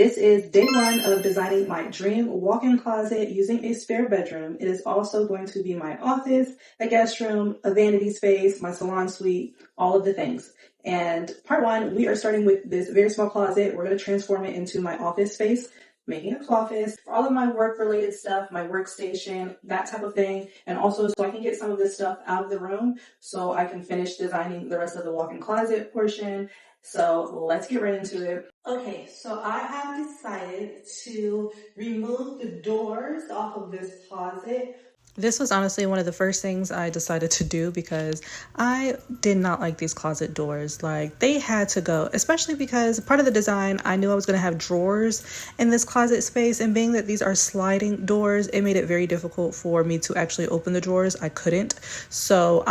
This is day one of designing my dream walk-in closet using a spare bedroom. It is also going to be my office, a guest room, a vanity space, my salon suite, all of the things. And part one, we are starting with this very small closet. We're going to transform it into my office space, making a Cloffice for all of my work-related stuff, my workstation, that type of thing. And also so I can get some of this stuff out of the room so I can finish designing the rest of the walk-in closet portion. So let's get right into it. Okay, so I have decided to remove the doors off of this closet. This was honestly one of the first things I decided to do because I did not like these closet doors. Like, they had to go, especially because part of the design, I knew I was going to have drawers in this closet space, and being that these are sliding doors, it made it very difficult for me to actually open the drawers. I couldn't. So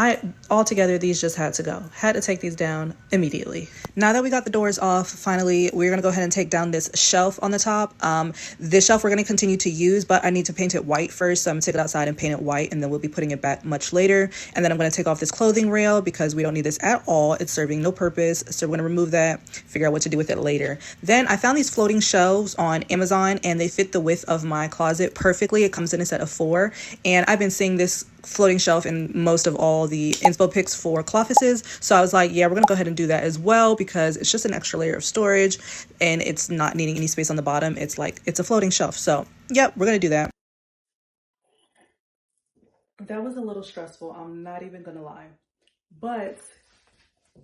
altogether, these just had to go. Had to take these down immediately. Now that we got the doors off, finally, we're going to go ahead and take down this shelf on the top. This shelf we're going to continue to use, but I need to paint it white first. So I'm going to take it outside and paint it white, and then we'll be putting it back much later. And then I'm going to take off this clothing rail because we don't need this at all. It's serving no purpose. So we're going to remove that, figure out what to do with it later. Then I found these floating shelves on Amazon, and they fit the width of my closet perfectly. It comes in a set of 4, and I've been seeing this floating shelf in most of all the inspo pics for Cloffices. So I was like, yeah, we're gonna go ahead and do that as well because it's just an extra layer of storage and it's not needing any space on the bottom. It's like, it's a floating shelf. So yep, we're gonna do that. That was a little stressful, I'm not even gonna lie, but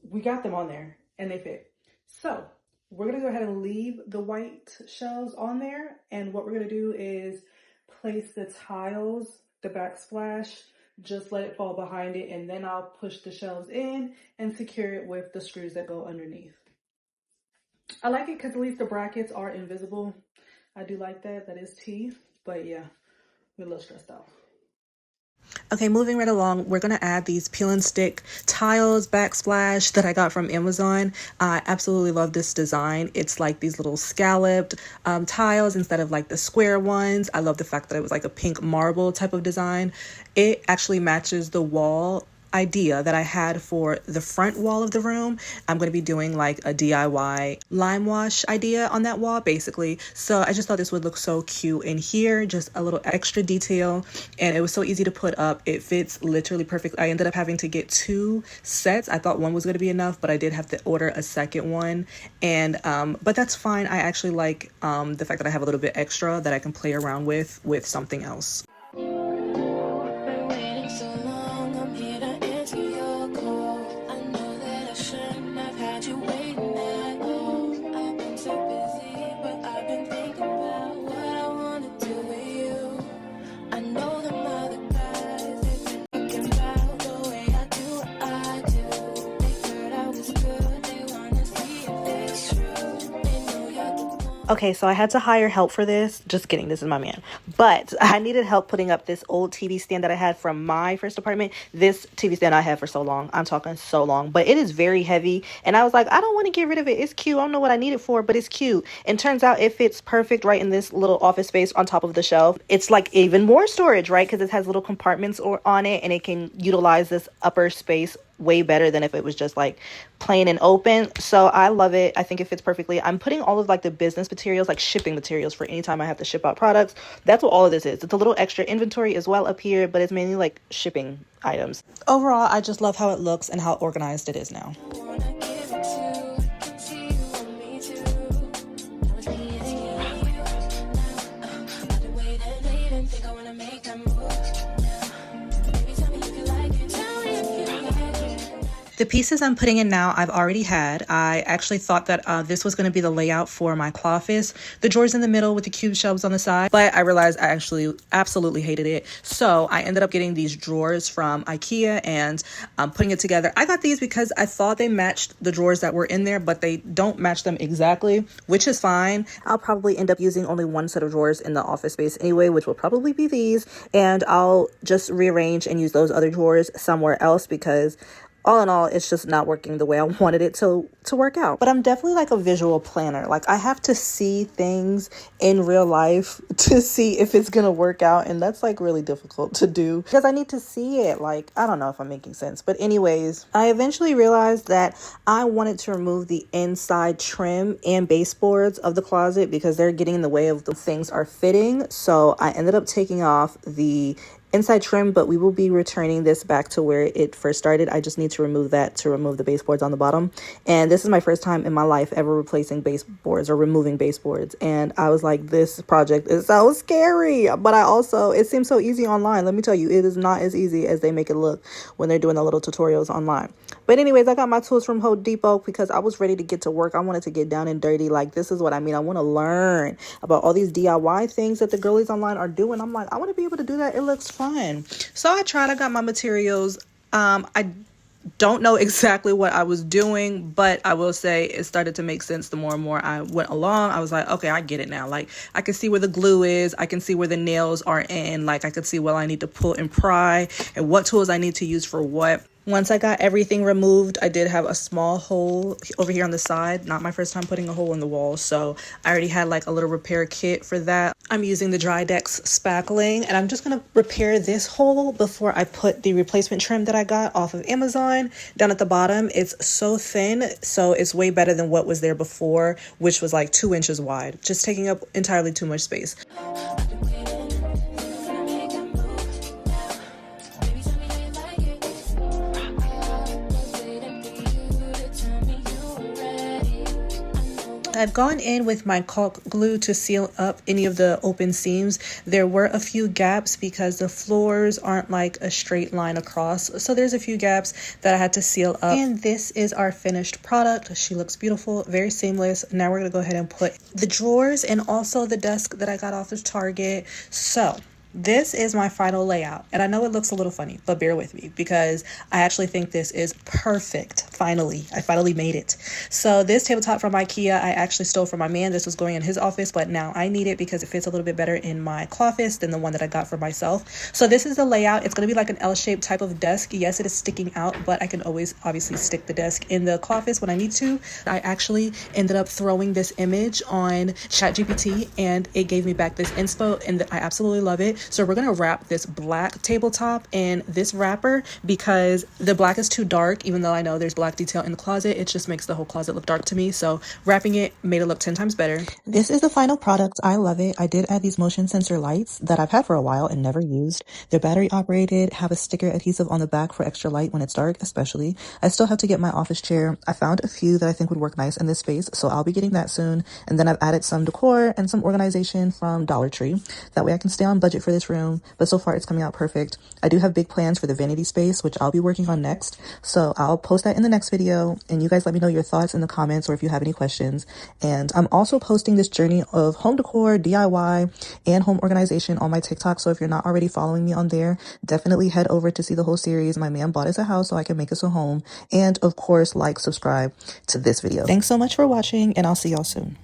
we got them on there and they fit. So we're gonna go ahead and leave the white shelves on there, and what we're gonna do is place the tiles, the backsplash, just let it fall behind it, and then I'll push the shelves in and secure it with the screws that go underneath. I like it because at least the brackets are invisible. I do like that. That is tea, but yeah, we're a little stressed out. Okay, moving right along, we're going to add these peel and stick tiles, backsplash that I got from Amazon. I absolutely love this design. It's like these little scalloped tiles instead of like the square ones. I love the fact that it was like a pink marble type of design. It actually matches the wall idea that I had for the front wall of the room. I'm going to be doing like a DIY lime wash idea on that wall basically. So I just thought this would look so cute in here, just a little extra detail, and it was so easy to put up. It fits literally perfectly. I ended up having to get 2 sets. I thought one was going to be enough, but I did have to order a second one, and but that's fine. I actually like the fact that I have a little bit extra that I can play around with something else. Okay, so I had to hire help for this. Just kidding, this is my man. But I needed help putting up this old TV stand that I had from my first apartment. This TV stand I had for so long. I'm talking so long. But it is very heavy. And I was like, I don't want to get rid of it. It's cute. I don't know what I need it for, but it's cute. And turns out it fits perfect right in this little office space on top of the shelf. It's like even more storage, right? Because it has little compartments on it, and it can utilize this upper space way better than if it was just like plain and open. So I love it. I think it fits perfectly. I'm putting all of like the business materials, like shipping materials for anytime I have to ship out products. That's what all of this is. It's a little extra inventory as well up here, but it's mainly like shipping items. Overall, I just love how it looks and how organized it is now. The pieces I'm putting in now, I've already had. I actually thought that this was going to be the layout for my Cloffice. The drawers in the middle with the cube shelves on the side. But I realized I actually absolutely hated it. So I ended up getting these drawers from IKEA and putting it together. I got these because I thought they matched the drawers that were in there, but they don't match them exactly, which is fine. I'll probably end up using only one set of drawers in the office space anyway, which will probably be these. And I'll just rearrange and use those other drawers somewhere else because all in all, it's just not working the way I wanted it to work out. But I'm definitely like a visual planner. Like I have to see things in real life to see if it's gonna work out, and that's like really difficult to do because I need to see it. Like, I don't know if I'm making sense, but anyways, I eventually realized that I wanted to remove the inside trim and baseboards of the closet because they're getting in the way of the things are fitting. So I ended up taking off the inside trim, but we will be returning this back to where it first started. I just need to remove that to remove the baseboards on the bottom. And this is my first time in my life ever replacing baseboards or removing baseboards. And I was like, this project is so scary. But it seems so easy online. Let me tell you, it is not as easy as they make it look when they're doing the little tutorials online. But anyways, I got my tools from Home Depot because I was ready to get to work. I wanted to get down and dirty. Like, this is what I mean. I want to learn about all these DIY things that the girlies online are doing. I'm like, I want to be able to do that. It looks fun. So I tried. I got my materials. I don't know exactly what I was doing, but I will say it started to make sense the more and more I went along. I was like, okay, I get it now. Like, I can see where the glue is. I can see where the nails are in. Like, I could see what I need to pull and pry and what tools I need to use for what. Once I got everything removed, I did have a small hole over here on the side. Not my first time putting a hole in the wall, so I already had like a little repair kit for that. I'm using the Drydex spackling, and I'm just going to repair this hole before I put the replacement trim that I got off of Amazon down at the bottom. It's so thin, so it's way better than what was there before, which was like 2 inches wide, just taking up entirely too much space. I've gone in with my caulk glue to seal up any of the open seams. There were a few gaps because the floors aren't like a straight line across. So there's a few gaps that I had to seal up. And this is our finished product. She looks beautiful, very seamless. Now we're gonna go ahead and put the drawers and also the desk that I got off of Target. So this is my final layout, and I know it looks a little funny, but bear with me because I actually think this is perfect. I finally made it. So this tabletop from IKEA, I actually stole from my man. This was going in his office, but now I need it because it fits a little bit better in my Cloffice than the one that I got for myself. So this is the layout. It's going to be like an L-shaped type of desk. Yes, it is sticking out, but I can always obviously stick the desk in the Cloffice when I need to. I actually ended up throwing this image on ChatGPT, and it gave me back this inspo, and I absolutely love it. So we're going to wrap this black tabletop in this wrapper because the black is too dark. Even though I know there's black detail in the closet, it just makes the whole closet look dark to me. So wrapping it made it look 10 times better. This is the final product. I love it. I did add these motion sensor lights that I've had for a while and never used. They're battery operated, have a sticker adhesive on the back for extra light when it's dark, especially. I still have to get my office chair. I found a few that I think would work nice in this space, so I'll be getting that soon. And then I've added some decor and some organization from Dollar Tree. That way I can stay on budget for this room, but so far it's coming out perfect. I do have big plans for the vanity space, which I'll be working on next, so I'll post that in the next video, and you guys let me know your thoughts in the comments or if you have any questions. And I'm also posting this journey of home decor, DIY, and home organization on my TikTok, so if you're not already following me on there, definitely head over to see the whole series. My man bought us a house so I can make us a home, and of course, like, subscribe to this video. Thanks so much for watching, and I'll see y'all soon.